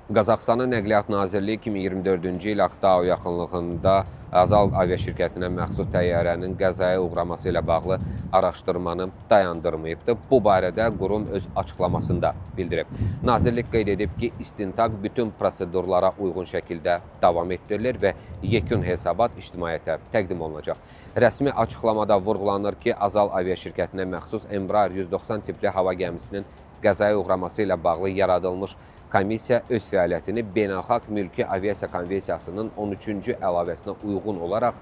Qazaxıstanın Nəqliyyat Nazirliyi 2024-cü il Aktau yaxınlığında Azal aviaşirkətinə məxsus təyyarənin qəzaya uğraması ilə bağlı araşdırmanı dayandırmayıbdır. Bu barədə qurum öz açıqlamasında bildirib. Nazirlik qeyd edib ki, istintaq bütün prosedurlara uyğun şəkildə davam etdirilir və yekun hesabat ictimaiyyətə təqdim olunacaq. Rəsmi açıqlamada vurğulanır ki, Azal aviaşirkətinə məxsus Embraer 190 tipli hava gəmisinin qəzaya uğraması ilə bağlı yaradılmış komissiya öz fəaliyyətini Beynəlxalq Mülki Aviasiya Konvensiyasının 13-cü əlavəsinə uyğun olaraq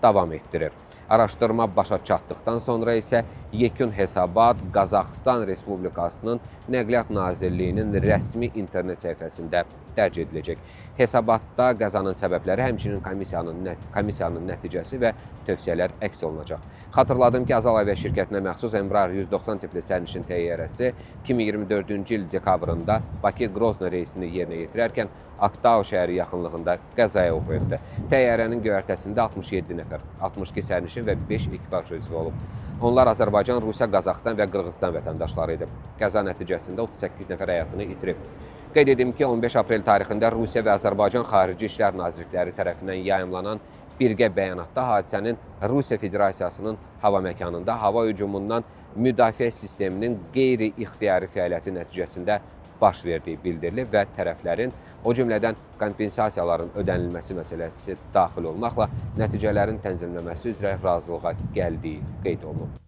davam etdirir. Araşdırma başa çatdıqdan sonra isə yekun hesabat Qazaxıstan Respublikasının Nəqliyyat Nazirliyinin rəsmi internet səhifəsində dərc ediləcək. Hesabatda qəzanın səbəbləri, həmçinin komissiyanın nəticəsi və tövsiyələr əks olunacaq. Xatırladım ki, Azal aviaşirkətinə məxsus Embraer 190 tipli sərnişin təyyarəsi 2024-cü il dekabrında Bakı-Grozny reysini yerinə yetirərkən Aktau şəhəri yaxınlığında qəzaya uğrayıbdı. Təyyarənin göyərtəsində 67 nəfər, 62 sərnişin və 5 ekipaj üzvü olub. Onlar Azərbaycan, Rusiya, Qazaxıstan və Qırğızstan vətəndaşları idi. Qəza nəticəsində 38 nəfər həyatını itirib. Qeyd edim ki, 15 aprel tarixində Rusiya və Azərbaycan Xarici İşlər Nazirlikləri tərəfindən yayımlanan birgə bəyanatda hadisənin Rusiya Federasiyasının hava məkanında hava hücumundan müdafiə sisteminin qeyri-ixtiyari fəaliyyəti nəticəsində baş verdiyi bildirilib və tərəflərin, o cümlədən kompensasiyaların ödənilməsi məsələsi daxil olmaqla nəticələrin tənzimləməsi üzrə razılığa gəldiyi qeyd olunub.